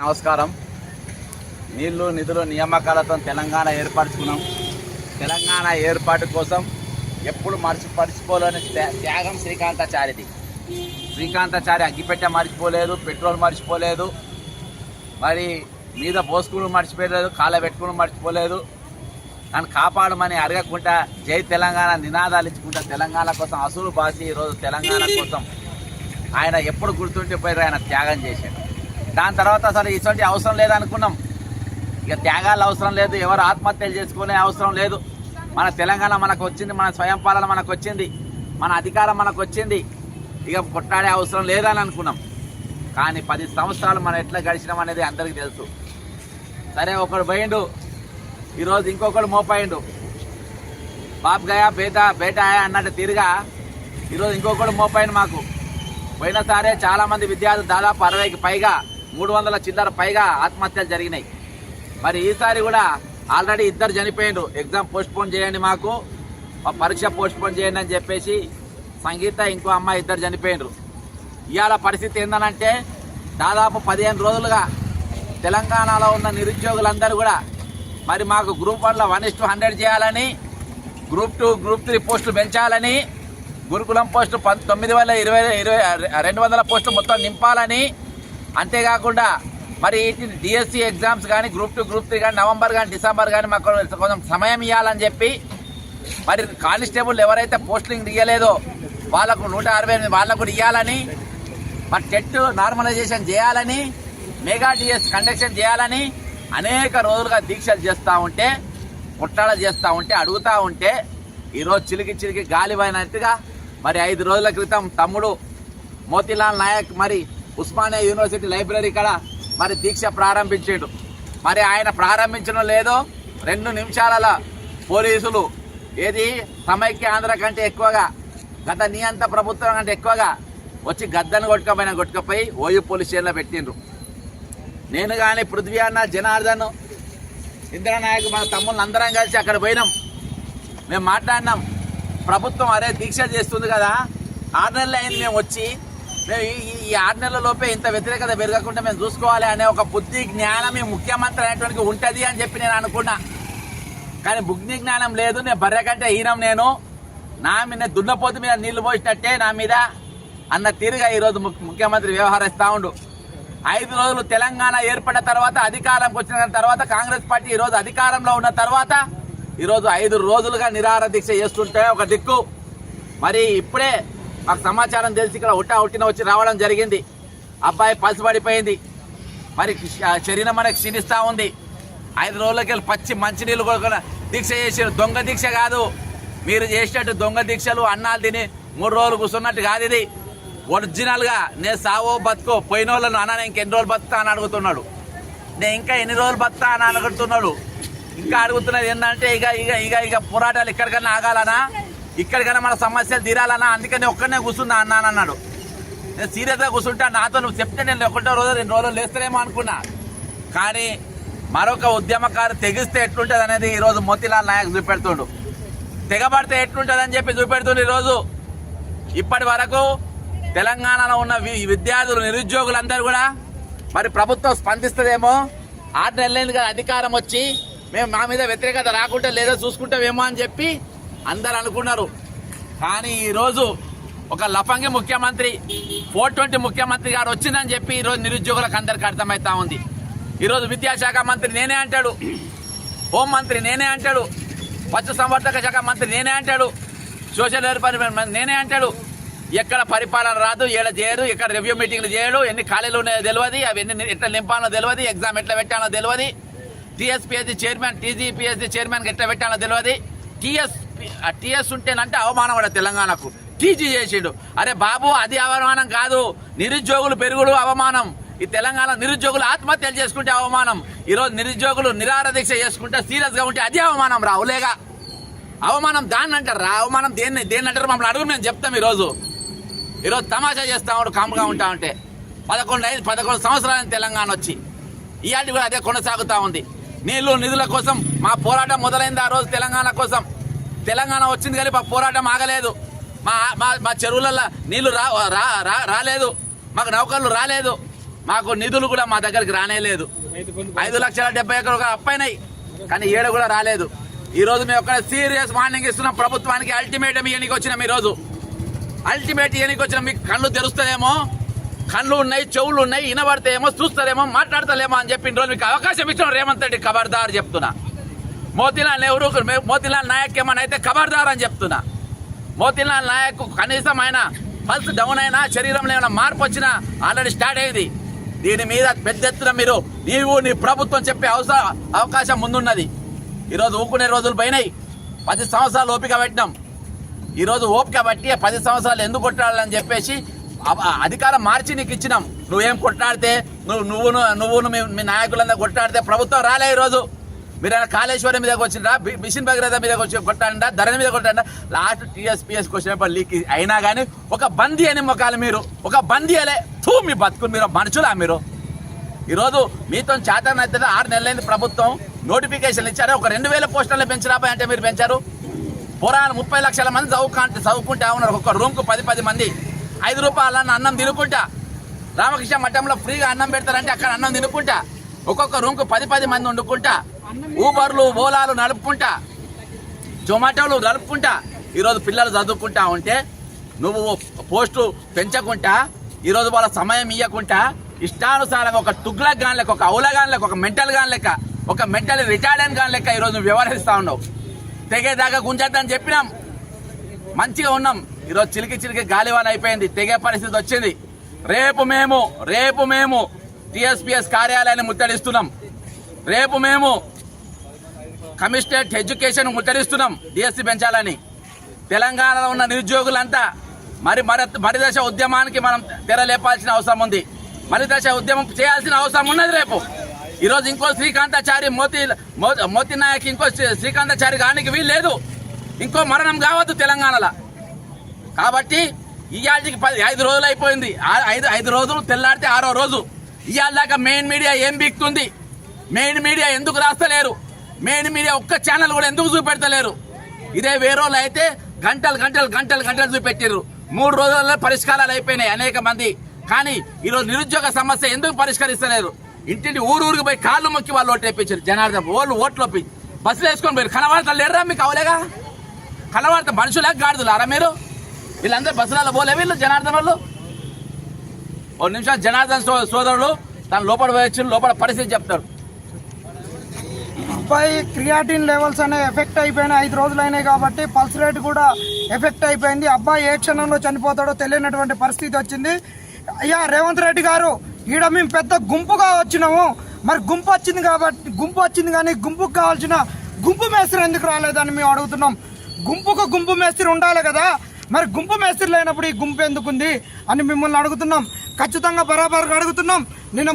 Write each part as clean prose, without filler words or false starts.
నమస్కారం. నీళ్లు నిధులు నియామకాలతో తెలంగాణ ఏర్పరచుకున్నాం. తెలంగాణ ఏర్పాటు కోసం ఎప్పుడు మర్చిపోలేని త్యాగం శ్రీకాంతాచారిది. శ్రీకాంతాచారి అగ్గిపెట్టె మర్చిపోలేదు, పెట్రోల్ మర్చిపోలేదు, మరి మీద పోసుకుని మర్చిపోలేదు, కాళ్ళ పెట్టుకుని మర్చిపోలేదు. నన్ను కాపాడమని అడగకుండా జై తెలంగాణ నినాదాలు ఇచ్చుకుంటా తెలంగాణ కోసం అసలు బాసి ఈరోజు తెలంగాణ కోసం ఆయన ఎప్పుడు గుర్తుంటే పోయారు, ఆయన త్యాగం చేశాడు. దాని తర్వాత అసలు ఇటువంటి అవసరం లేదనుకున్నాం. ఇక త్యాగాలు అవసరం లేదు, ఎవరు ఆత్మహత్యలు చేసుకునే అవసరం లేదు. మన తెలంగాణ మనకు వచ్చింది, మన స్వయం పాలన మనకు వచ్చింది, మన అధికారం మనకు వచ్చింది, ఇక కొట్లాడే అవసరం లేదని అనుకున్నాం. కానీ 10 సంవత్సరాలు మనం ఎట్లా గడిచినాం అనేది అందరికీ తెలుసు. సరే, ఒకడు పోయిండు, ఈరోజు ఇంకొకడు మోపాయిండు. బాప్ గయా బేటా అన్నట్టు తిరిగా ఈరోజు ఇంకొకడు మోపాయిండు. మాకు పోయినసారే చాలామంది విద్యార్థులు దాదాపు 60కి పైగా 300 చిల్లర పైగా ఆత్మహత్యలు జరిగినాయి. మరి ఈసారి కూడా ఆల్రెడీ 2 చనిపోయిండ్రు. ఎగ్జామ్ పోస్ట్పోన్ చేయండి, మాకు పరీక్ష పోస్ట్పోన్ చేయండి అని చెప్పేసి సంగీత ఇంకో అమ్మాయి 2 చనిపోయిండ్రు. ఇవాళ పరిస్థితి ఏందనంటే దాదాపు 15 రోజులుగా తెలంగాణలో ఉన్న నిరుద్యోగులందరూ కూడా మరి మాకు గ్రూప్ 1లో 1:100 చేయాలని, గ్రూప్ 2, గ్రూప్ 3 పోస్టులు పెంచాలని, గురుకులం పోస్టు 9,200 పోస్టులు మొత్తం నింపాలని, అంతేకాకుండా మరి డిఎస్సి ఎగ్జామ్స్ కానీ గ్రూప్ 2, గ్రూప్ 3 కానీ నవంబర్ కానీ డిసెంబర్ కానీ మాకు కొంచెం సమయం ఇవ్వాలని చెప్పి మరి కానిస్టేబుల్ ఎవరైతే పోస్టింగ్ ఇవ్వలేదో వాళ్ళకు 168 వాళ్ళకు కూడా ఇవ్వాలని, మరి టెట్ నార్మలైజేషన్ చేయాలని, మెగా డిఎస్ కండక్షన్ చేయాలని అనేక రోజులుగా దీక్షలు చేస్తూ ఉంటే, కుట్టాల చేస్తూ ఉంటే, అడుగుతూ ఉంటే ఈరోజు చిలికి గాలిపోయినట్టుగా మరి 5 రోజుల క్రితం తమ్ముడు మోతీలాల్ నాయక్ మరి ఉస్మానియా యూనివర్సిటీ లైబ్రరీ కాడ మరి దీక్ష ప్రారంభించాడు. మరి ఆయన ప్రారంభించడం లేదో 2 నిమిషాల పోలీసులు ఏది సమైక్య ఆంధ్ర కంటే ఎక్కువగా, గత నియంత ప్రభుత్వం కంటే ఎక్కువగా వచ్చి గద్దను కొట్టుకపోయి ఓయూ పోలీస్ స్టేషన్లో పెట్టిండ్రు. నేను కానీ పృథ్వీ అన్న, జనార్దన్, ఇంద్రనాయక్ మన తమ్ముళ్ళు అందరం కలిసి అక్కడ పోయినాం. మేము మాట్లాడినాం, ప్రభుత్వం అరే దీక్ష చేస్తుంది కదా, 6 నెలలు అయింది మేము వచ్చి, మేము ఈ 6 నెలల లోపే ఇంత వ్యతిరేకత పెరగకుండా మేము చూసుకోవాలి అనే ఒక బుద్ధి జ్ఞానం ఈ ముఖ్యమంత్రి అనేటువంటి ఉంటుంది అని చెప్పి నేను అనుకున్నా. కానీ బుద్ధి జ్ఞానం లేదు. నేను బర్రె కంటే హీనం, నేను నా మీద దున్నపోతు మీద నీళ్లు పోసినట్టే నా మీద అన్న తీరుగా ఈరోజు ముఖ్యమంత్రి వ్యవహరిస్తూ ఉండు. 5 రోజులు తెలంగాణ ఏర్పడిన తర్వాత, అధికారంకి వచ్చిన తర్వాత, కాంగ్రెస్ పార్టీ ఈరోజు అధికారంలో ఉన్న తర్వాత ఈరోజు 5 రోజులుగా నిరాహార దీక్ష చేస్తుంటే ఒక దిక్కు. మరి ఇప్పుడే మాకు సమాచారం తెలిసి ఇక్కడ ఉట్టిన వచ్చి రావడం జరిగింది. అబ్బాయి పసిబడిపోయింది, మరి శరీరం మనకు క్షీణిస్తూ ఉంది. 5 రోజులకి వెళ్ళి పచ్చి మంచినీళ్ళు కూడా దీక్ష చేసి, దొంగ దీక్ష కాదు. మీరు చేసినట్టు దొంగ దీక్షలు అన్నాలు తిని 3 రోజులు కూర్చున్నట్టు కాదు. ఇది ఒరిజినల్గా నేను సావో బతుకో పోయిన వాళ్ళను అన్న ఇంకెన్ని రోజులు బతుకుతా అని అడుగుతున్నాడు. నేను ఇంకా ఎన్ని రోజులు బతుకుతా అని అడుగుతున్నాడు. ఇంకా అడుగుతున్నది ఏంటంటే ఇక పోరాటాలు ఇక్కడికన్నా ఆగాలనా, ఇక్కడికైనా మన సమస్యలు తీరాలన్నా, అందుకని ఒక్కడనే కూర్చున్నా అన్నాడు. నేను సీరియస్గా కూర్చుంటా, నాతో నువ్వు చెప్తే నేను 1 రోజు 2 రోజులు లేస్తేనేమో అనుకున్నా. కానీ మరొక ఉద్యమకారు తెగిస్తే ఎట్లుంటుంది అనేది ఈరోజు మోతీలాల్ నాయక్ చూపెడుతుండు. తెగబడితే ఎట్లుంటుంది అని చెప్పి చూపెడుతుండు. ఈరోజు ఇప్పటి వరకు తెలంగాణలో ఉన్న విద్యార్థులు, నిరుద్యోగులందరూ కూడా మరి ప్రభుత్వం స్పందిస్తుందేమో, 6 నెలలుగా అధికారం వచ్చి మేము మా మీద వ్యతిరేకత రాకుండా లేదో చూసుకుంటామేమో అని చెప్పి అందరు అనుకున్నారు. కానీ ఈరోజు ఒక లఫంగి ముఖ్యమంత్రి, 420 ముఖ్యమంత్రి గారు వచ్చిందని చెప్పి ఈరోజు నిరుద్యోగులకు అందరికీ అర్థమవుతా ఉంది. ఈరోజు విద్యాశాఖ మంత్రి నేనే అంటాడు, హోంమంత్రి నేనే అంటాడు, పశు సంవర్ధక శాఖ మంత్రి నేనే అంటాడు, సోషల్ వెల్ఫేర్ నేనే అంటాడు. ఎక్కడ పరిపాలన రాదు, ఏడ చేయడు, ఎక్కడ రివ్యూ మీటింగ్లు చేయడు, ఎన్ని ఖాళీలు ఉన్నాయో తెలియదు, అవన్నీ ఎట్లా నింపాలో తెలియదు, ఎగ్జామ్ ఎట్లా పెట్టానో తెలియదు, టీఎస్పీఎస్సీ చైర్మన్, టీజీపీఎస్సీ చైర్మన్కి ఎట్లా పెట్టానో తెలియదు. టీఎస్ ఉంటేనంటే అవమానం కూడా తెలంగాణకు. టీజీ చేసిండు. అరే బాబు, అది అవమానం కాదు, నిరుద్యోగులు పెరుగుడు అవమానం. ఈ తెలంగాణ నిరుద్యోగులు ఆత్మహత్యలు చేసుకుంటే అవమానం. ఈరోజు నిరుద్యోగులు నిరాహార దీక్ష చేసుకుంటే సీరియస్గా ఉంటే అదే అవమానం రా. అవులేగా అవమానం దాన్ని అంటారు రా. అవమానం దేన్ని అంటారు మమ్మల్ని అడుగు, మేము చెప్తాం. ఈరోజు తమాషా చేస్తా ఉండు, కామ్గా ఉంటా ఉంటే 11 సంవత్సరాలు తెలంగాణ వచ్చి ఇవాళ కూడా అదే కొనసాగుతూ ఉంది. నీళ్లు నిధుల కోసం మా పోరాటం మొదలైంది. ఆ రోజు తెలంగాణ కోసం తెలంగాణ వచ్చింది కానీ మా పోరాటం ఆగలేదు. మా చెరువులలో నీళ్లు రాలేదు, మాకు నౌకర్లు రాలేదు, మాకు నిధులు కూడా మా దగ్గరికి రానేలేదు. 5,70,000 అప్పైనాయి, కానీ ఏడు కూడా రాలేదు. ఈ రోజు మేము ఒక సీరియస్ వార్నింగ్ ఇస్తున్నాం ప్రభుత్వానికి. అల్టిమేటం ఇయనికి వచ్చినాం. ఈ రోజు అల్టిమేట్ ఇయనికి వచ్చినాం. మీకు కళ్ళు తెరుస్తాయేమో, కళ్ళు ఉన్నాయి, చెవులు ఉన్నాయి, వినబడతాయేమో, చూస్తారేమో, మాట్లాడతలేమో అని చెప్పి రోజు మీకు అవకాశం ఇచ్చిన రేవంత్ రెడ్డి ఖబర్దార్ చెప్తున్నా. మోతీలాల్ నెహ్రూ, మోతీలాల్ నాయక్ ఏమన్నా అయితే ఖబర్దార్ అని చెప్తున్నా. మోతీలాల్ నాయక్ కనీసం ఆయన పల్స్ డౌన్ అయినా, శరీరంలో ఏమైనా మార్పు వచ్చినా ఆల్రెడీ స్టార్ట్ అయ్యేది. దీని మీద పెద్ద ఎత్తున మీరు నీ ప్రభుత్వం చెప్పే అవకాశం ముందున్నది. ఈరోజు ఊకునే రోజులు పోయినాయి. 10 సంవత్సరాలు ఓపిక పెట్టినాం. ఈరోజు ఓపిక బట్టి 10 సంవత్సరాలు ఎందుకు కొట్టాలని చెప్పేసి అధికారం మార్చి నీకు ఇచ్చినాం. నువ్వేం కొట్లాడితే నువ్వు మీ నాయకులందరూ కొట్లాడితే ప్రభుత్వం రాలే. ఈరోజు మీరైనా కాళేశ్వరం మీదకి వచ్చిందా, మిషన్ భగీరథ మీదకి వచ్చి కొట్టాడంట, ధరణి మీద కొట్టాడంట. లాస్ట్ TSPS క్వశ్చన్ లీక్ అయినా కానీ ఒక బందీ అని మొక్కాలి. మీరు ఒక బందీ అలే మీ బతుకుని మీరు మనుషులా? మీరు ఈరోజు మీతో చేతనైతే 6 నెలలైంది ప్రభుత్వం నోటిఫికేషన్ ఇచ్చారు. ఒక 2,000 పోస్టులు పెంచరాబోయ్ అంటే మీరు పెంచారు. పురాణం 30 లక్షల మంది చదువుకుంటా ఉన్నారు. ఒక రూమ్కు 10 మంది. 5 రూపాయలన్న అన్నం తినుకుంటా, రామకృష్ణ మఠంలో ఫ్రీగా అన్నం పెడతారంటే అక్కడ అన్నం తినుకుంటా, ఒక్కొక్క రూమ్కు 10 మంది వండుకుంటా, ఊబర్లు ఓలాలు నడుపుకుంటా, జొమాటోలు నడుపుకుంటా ఈరోజు పిల్లలు చదువుకుంటా ఉంటే నువ్వు పోస్టు పెంచకుంటా, ఈరోజు వాళ్ళ సమయం ఇవ్వకుంటా, ఇష్టానుసారంగా ఒక తుగ్లక్ గాన్ లెక్క, ఒక ఔలగాన్ లెక్క, ఒక మెంటల్ గాన్ లెక్క, ఒక మెంటల్ రిటైర్డ్ గాన్ లెక్క ఈరోజు నువ్వు వ్యవహరిస్తా ఉన్నావు. తెగేదాకా గుంజద్దని చెప్పినాం, మంచిగా ఉన్నాం. ఈరోజు చిలికి గాలివాన అయిపోయింది, తెగే పరిస్థితి వచ్చింది. రేపు మేము TSPS కార్యాలయాన్ని ముట్టడిస్తున్నాం. రేపు మేము కమిషనరేట్ ఎడ్యుకేషన్ ముట్టడిస్తున్నాం. DSC పెంచాలని తెలంగాణలో ఉన్న నిరుద్యోగులంతా మరిదశ ఉద్యమానికి మనం తెరలేపాల్సిన అవసరం ఉంది. మరిదశ ఉద్యమం చేయాల్సిన అవసరం ఉన్నది. రేపు ఈరోజు ఇంకో శ్రీకాంతాచారి మోతీ నాయక్ ఇంకో శ్రీకాంతాచారి కానికి వీలు లేదు. ఇంకో మరణం కావద్దు తెలంగాణలో. కాబట్టి ఇవాళకి 5 రోజులు అయిపోయింది. 5 రోజులు తెల్లాడితే 6వ రోజు. ఇవాళ దాకా మెయిన్ మీడియా ఏం బిక్తుంది? మెయిన్ మీడియా ఎందుకు రాస్తలేరు? మెయిన్ మీడియా ఒక్క ఛానల్ కూడా ఎందుకు చూపెడతలేరు? ఇదే వేరే వాళ్ళు అయితే గంటలు చూపెట్టారు. 3 రోజుల్లో పరిష్కారాలు అయిపోయినాయి అనేక మంది. కానీ ఈరోజు నిరుద్యోగ సమస్య ఎందుకు పరిష్కరిస్తలేరు? ఇంటింటి ఊరికి పోయి కాళ్ళు మొక్కి వాళ్ళు ఓట్లు వేయించారు. జనార్దన్ ఓట్లు ఒప్పి బస్సులు వేసుకొని పోయారు. కనవాడతా లేడరా మీకు? అవలేగా కనవాడతా మనుషులేక గాడుదులారా మీరు? వీళ్ళందరూ బస్సులలో పోలే వీళ్ళు జనార్దన్ వాళ్ళు. 1 నిమిషం జనార్దన్ సోదరుడు తను లోపల పోయొచ్చు, లోపల పరిస్థితి చెప్తాడు. అబ్బాయి క్రియాటిన్ లెవెల్స్ అనేవి ఎఫెక్ట్ అయిపోయినాయి. 5 రోజులు అయినాయి కాబట్టి పల్స్ రేట్ కూడా ఎఫెక్ట్ అయిపోయింది. అబ్బాయి ఏ క్షణంలో చనిపోతాడో తెలియనటువంటి పరిస్థితి వచ్చింది. అయ్యా రేవంత్ రెడ్డి గారు, ఈడ మేము పెద్ద గుంపుగా వచ్చినాము. మరి గుంపు వచ్చింది కానీ గుంపుకు కావాల్సిన గుంపు మేస్త్రి ఎందుకు రాలేదని మేము అడుగుతున్నాం. గుంపు మేస్త్రి ఉండాలి కదా, మరి గుంపు మేస్త్రి లేనప్పుడు ఈ గుంపు ఎందుకుంది అని మిమ్మల్ని అడుగుతున్నాం. ఖచ్చితంగా బరాబర్గా అడుగుతున్నాం. నిన్న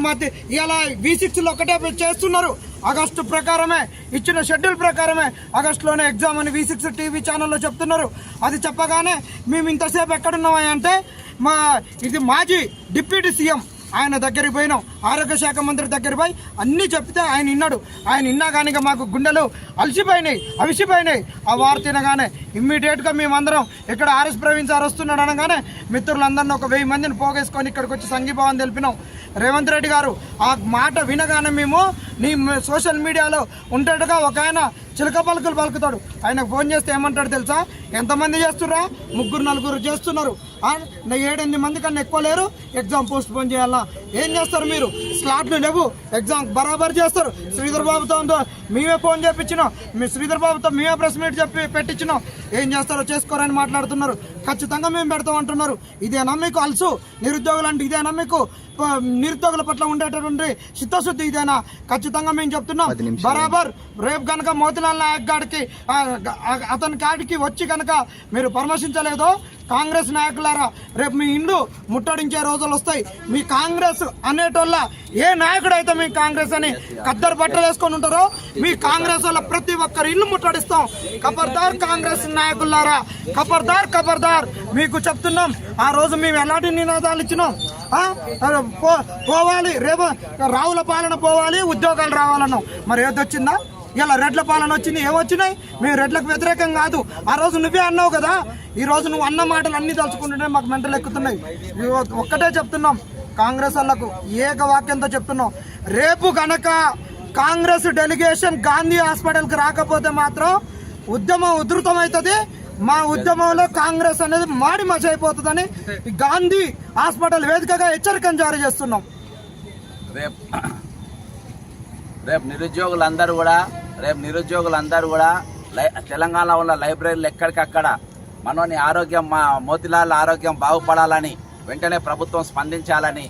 ఇలా V6లో ఒకటే చేస్తున్నారు. ఆగస్టు ప్రకారమే ఇచ్చిన షెడ్యూల్ ప్రకారమే ఆగస్టులోనే ఎగ్జామ్ అని V6 టీవీ ఛానల్లో చెప్తున్నారు. అది చెప్పగానే మేము ఇంతసేపు ఎక్కడున్నామని అంటే ఇది మాజీ డిప్యూటీ సీఎం ఆయన దగ్గరికి పోయినాం. ఆరోగ్య శాఖ మంత్రి దగ్గర పోయి అన్నీ చెప్తే ఆయన విన్నాడు. ఆయన విన్నా కానీ మాకు గుండెలు అవిసిపోయినాయి. ఆ వార్త వినగానే ఇమ్మీడియట్గా మేమందరం ఇక్కడ RS ప్రవీణ్ సార్ వస్తున్నాడు అనగానే మిత్రులందరినీ ఒక 1000 మందిని పోగేసుకొని ఇక్కడికి వచ్చి సంఘీభావం తెలిపినాం. రేవంత్ రెడ్డి గారు ఆ మాట వినగానే మేము నీ సోషల్ మీడియాలో ఉంటాడుగా ఒక ఆయన చిలక పలుకులు పలుకుతాడు. ఆయనకు ఫోన్ చేస్తే ఏమంటాడు తెలుసా? ఎంతమంది చేస్తుర్రా? 3-4 చేస్తున్నారు. 7-8 మంది కన్నా ఎక్కువ లేరు. ఎగ్జామ్ పోస్ట్ పోన్ చేయాలా? ఏం చేస్తారు మీరు? స్లాట్లు లేవు, ఎగ్జామ్ బరాబర్ చేస్తారు. శ్రీధర్ బాబుతో మేమే ఫోన్ చేయించినాం, శ్రీధర్ బాబుతో మేమే ప్రెస్ మీట్ పెట్టించినాం. ఏం చేస్తారో చేసుకోరని మాట్లాడుతున్నారు. ఖచ్చితంగా మేము పెడతాం అంటున్నారు. ఇదేనా మీకు అలసు? నిరుద్యోగులు అంటే ఇదేనా మీకు? నిరుద్యోగుల పట్ల ఉండేటటువంటి చిత్తశుద్ధి ఇదేనా? ఖచ్చితంగా మేము చెప్తున్నాం. బరాబర్ రేపు కనుక మోతీలాల్ నాయక్ గారికి అతని కాడికి వచ్చి కనుక మీరు పరామర్శించలేదో, కాంగ్రెస్ నాయకులారా రేపు మీ ఇండ్లు ముట్టడించే రోజులు వస్తాయి. మీ కాంగ్రెస్ అనేటోళ్ళ ఏ నాయకుడైతే మీ కాంగ్రెస్ అని కద్దరు బట్టలు వేసుకొని ఉంటారో మీ కాంగ్రెస్ వల్ల ప్రతి ఒక్కరు ఇల్లు ముట్టడిస్తాం. ఖబర్దార్ కాంగ్రెస్ నాయకులారా, ఖబర్దార్ మీకు చెప్తున్నాం. ఆ రోజు మేము ఎలాంటి నినాదాలు ఇచ్చినాం? పోవాలి రేపు రావుల పాలన పోవాలి, ఉద్యోగాలు రావాలన్నాం. మరి ఏదొచ్చిందా? ఇలా రెడ్ల పాలన వచ్చింది. ఏమొచ్చినాయి? మేము రెడ్లకు వ్యతిరేకం కాదు. ఆ రోజు నువ్వే అన్నావు కదా. ఈ రోజు నువ్వు అన్న మాటలు అన్ని తలుచుకుంటుంటే మాకు మెంటలు ఎక్కుతున్నాయి. ఒక్కటే చెప్తున్నాం, కాంగ్రెస్ వాళ్ళకు ఏకవాక్యంతో చెప్తున్నాం, రేపు కనుక కాంగ్రెస్ డెలిగేషన్ గాంధీ హాస్పిటల్కి రాకపోతే మాత్రం ఉద్యమం ఉధృతమవుతుంది. మా ఉద్యమంలో కాంగ్రెస్ అనేది మాడి మచ అయిపోతుందని గాంధీ హాస్పిటల్ వేదికగా హెచ్చరికను జారీ చేస్తున్నాం. రేపు నిరుద్యోగులందరూ కూడా తెలంగాణలో ఉన్న లైబ్రరీలు ఎక్కడికక్కడ మనోని ఆరోగ్యం, మా మోతిలాల్ ఆరోగ్యం బాగుపడాలని వెంటనే ప్రభుత్వం స్పందించాలని,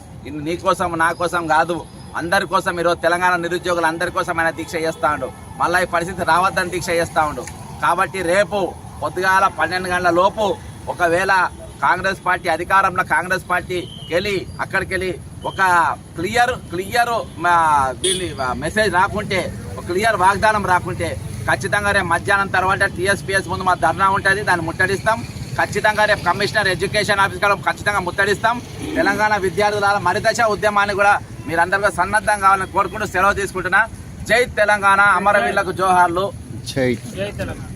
నీకోసం నా కోసం కాదు అందరి కోసం ఈరోజు తెలంగాణ నిరుద్యోగులు అందరి కోసం ఆయన దీక్ష చేస్తా ఉండు. మళ్ళీ ఈ పరిస్థితి రావద్దని దీక్ష చేస్తా ఉండు. కాబట్టి రేపు పొద్దుగాల 12 గంటల లోపు ఒకవేళ కాంగ్రెస్ పార్టీ అధికారంలో కాంగ్రెస్ పార్టీకి వెళ్ళి అక్కడికి వెళ్ళి ఒక క్లియర్ దీన్ని మెసేజ్ రాకుంటే, ఒక క్లియర్ వాగ్దానం రాకుంటే ఖచ్చితంగా రేపు మధ్యాహ్నం తర్వాత టీఎస్పీఎస్ ముందు మా ధర్నా ఉంటుంది, దాన్ని ముట్టడిస్తాం. ఖచ్చితంగా రేపు కమిషనర్ ఎడ్యుకేషన్ ఆఫీసర్ ఖచ్చితంగా ముట్టడిస్తాం. తెలంగాణ విద్యార్థుల మరిదశ ఉద్యమాన్ని కూడా మీరందరూ సన్నద్ధం కావాలని కోరుకుంటూ సెలవు తీసుకుంటున్నా. జై తెలంగాణ, అమరవీరులకు జోహార్లు. జై తెలంగాణ.